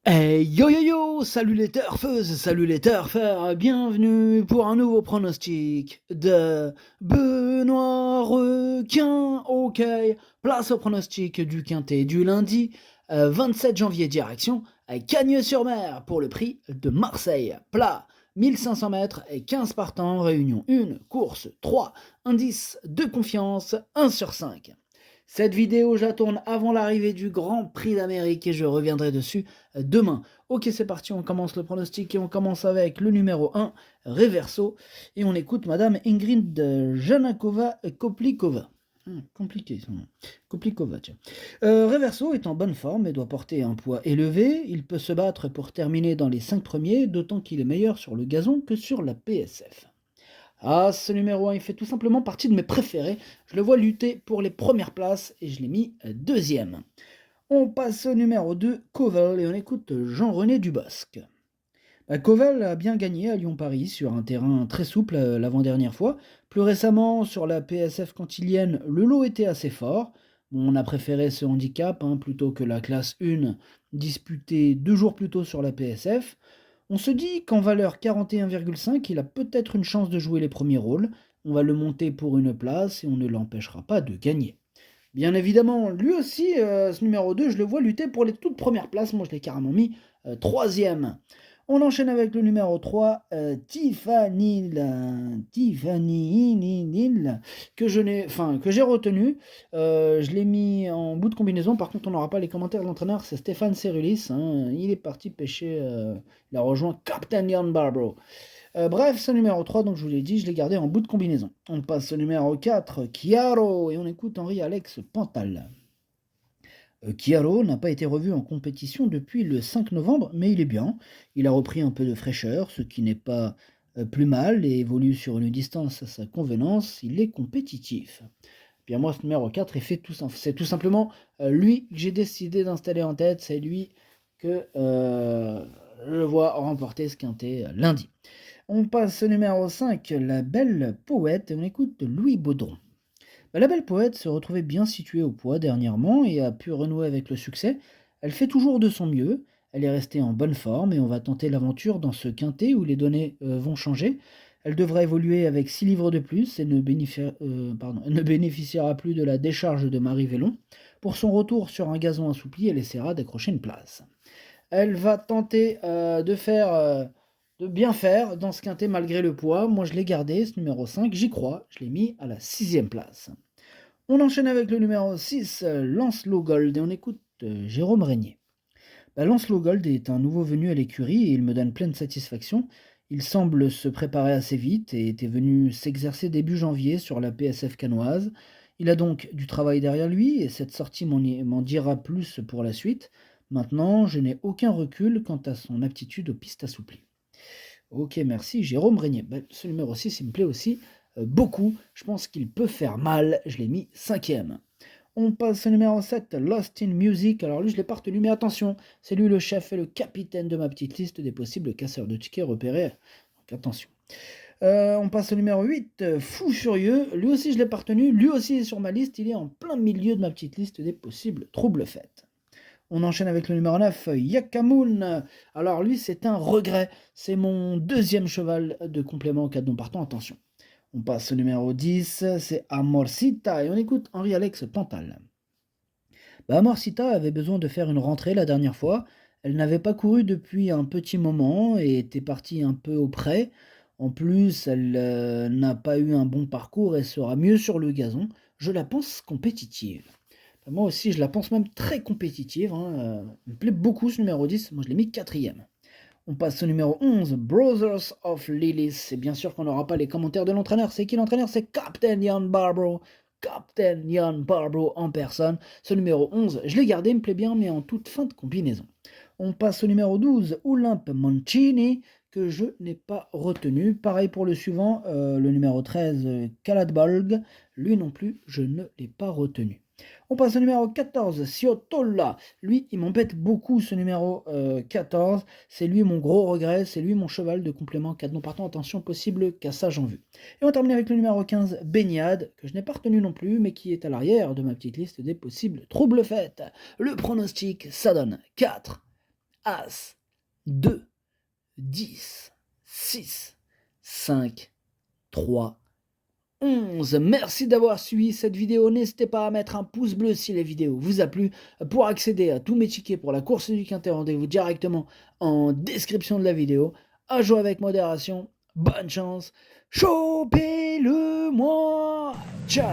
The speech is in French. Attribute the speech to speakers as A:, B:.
A: Hey yo yo yo, salut les turfeuses, salut les turfeurs, bienvenue pour un nouveau pronostic de Benoît Requin. Ok, place au pronostic du quintet du lundi 27 janvier direction à Cagnes-sur-Mer pour le prix de Marseille. Plat 1500 mètres et 15 partants, réunion 1, course 3, indice de confiance 1 sur 5. Cette vidéo, je la tourne avant l'arrivée du Grand Prix d'Amérique et je reviendrai dessus demain. Ok, c'est parti, on commence le pronostic et on commence avec le numéro 1, Reverso. Et on écoute Madame Ingrid Janakova Koplikova. Compliqué son nom. Koplikova, tiens. Reverso est en bonne forme et doit porter un poids élevé. Il peut se battre pour terminer dans les 5 premiers, d'autant qu'il est meilleur sur le gazon que sur la PSF. Ah, ce numéro 1, il fait tout simplement partie de mes préférés. Je le vois lutter pour les premières places et je l'ai mis deuxième. On passe au numéro 2, Koval, et on écoute Jean-René Dubosc. Koval a bien gagné à Lyon-Paris sur un terrain très souple l'avant-dernière fois. Plus récemment, sur la PSF cantilienne, le lot était assez fort. Bon, on a préféré ce handicap plutôt que la classe 1 disputée 2 jours plus tôt sur la PSF. On se dit qu'en valeur 41,5, il a peut-être une chance de jouer les premiers rôles. On va le monter pour une place et on ne l'empêchera pas de gagner. Bien évidemment, lui aussi, ce numéro 2, je le vois lutter pour les toutes premières places. Moi, je l'ai carrément mis troisième. On enchaîne avec le numéro 3, Tiffany Nil, que j'ai retenu. Je l'ai mis en bout de combinaison. Par contre, on n'aura pas les commentaires de l'entraîneur. C'est Stéphane Cerulis. Il est parti pêcher. Il a rejoint Captain Jan Barbro. Bref, ce numéro 3, donc je vous l'ai dit, je l'ai gardé en bout de combinaison. On passe au numéro 4, Chiaro, et on écoute Henri-Alex Pantal. Chiaro n'a pas été revu en compétition depuis le 5 novembre, mais il est bien. Il a repris un peu de fraîcheur, ce qui n'est pas plus mal, et évolue sur une distance à sa convenance. Il est compétitif. Bien moi, ce numéro 4, c'est tout simplement lui que j'ai décidé d'installer en tête. C'est lui que je vois remporter ce quintet lundi. On passe au numéro 5, La Belle Poète, et on écoute Louis Baudron. La Belle Poète se retrouvait bien située au poids dernièrement et a pu renouer avec le succès. Elle fait toujours de son mieux, elle est restée en bonne forme et on va tenter l'aventure dans ce quintet où les données vont changer. Elle devra évoluer avec 6 livres de plus et ne bénéficiera plus de la décharge de Marie Vélon. Pour son retour sur un gazon assoupli, elle essaiera d'accrocher une place. Elle va tenter de bien faire dans ce quintet malgré le poids. Moi, je l'ai gardé, ce numéro 5, j'y crois. Je l'ai mis à la 6e place. On enchaîne avec le numéro 6, Lancelot Gold, et on écoute Jérôme Régnier. Lancelot Gold est un nouveau venu à l'écurie et il me donne pleine satisfaction. Il semble se préparer assez vite et était venu s'exercer début janvier sur la PSF canoise. Il a donc du travail derrière lui et cette sortie m'en dira plus pour la suite. Maintenant, je n'ai aucun recul quant à son aptitude aux pistes assouplies. Ok, merci Jérôme Régnier. Ce numéro 6, il me plaît aussi beaucoup. Je pense qu'il peut faire mal. Je l'ai mis 5e. On passe au numéro 7, Lost in Music. Alors lui, je l'ai pas retenu, mais attention, c'est lui le chef et le capitaine de ma petite liste des possibles casseurs de tickets repérés. Donc attention. On passe au numéro 8, Fou Furieux. Lui aussi, je l'ai pas retenu. Lui aussi est sur ma liste. Il est en plein milieu de ma petite liste des possibles troubles faits. On enchaîne avec le numéro 9, Yakamoun. Alors lui, c'est un regret. C'est mon deuxième cheval de complément en cas de non partant. Attention. On passe au numéro 10, c'est Amorcita. Et on écoute Henri-Alex Pantal. Amorcita avait besoin de faire une rentrée la dernière fois. Elle n'avait pas couru depuis un petit moment et était partie un peu au près. En plus, elle n'a pas eu un bon parcours et sera mieux sur le gazon. Je la pense compétitive. Moi aussi, je la pense même très compétitive. Il me plaît beaucoup ce numéro 10. Moi, je l'ai mis 4e. On passe au numéro 11, Brothers of Lilies. Et bien sûr qu'on n'aura pas les commentaires de l'entraîneur. C'est qui l'entraîneur? C'est Captain Jan Barbro. Captain Jan Barbro en personne. Ce numéro 11, je l'ai gardé, il me plaît bien, mais en toute fin de combinaison. On passe au numéro 12, Olympe Mancini, que je n'ai pas retenu. Pareil pour le suivant, le numéro 13, Kalatbolg. Lui non plus, je ne l'ai pas retenu. On passe au numéro 14, Siotola. Lui, il m'embête beaucoup ce numéro 14. C'est lui mon gros regret, c'est lui mon cheval de complément 4 non partant. Attention, possible cassage en vue. Et on termine avec le numéro 15, Baignade, que je n'ai pas retenu non plus, mais qui est à l'arrière de ma petite liste des possibles troubles faits. Le pronostic, ça donne 4, As, 2, 10, 6, 5, 3, 11. Merci d'avoir suivi cette vidéo. N'hésitez pas à mettre un pouce bleu si la vidéo vous a plu. Pour accéder à tous mes tickets pour la course du Quintet, rendez-vous directement en description de la vidéo. À jouer avec modération. Bonne chance. Chopez-le moi. Ciao.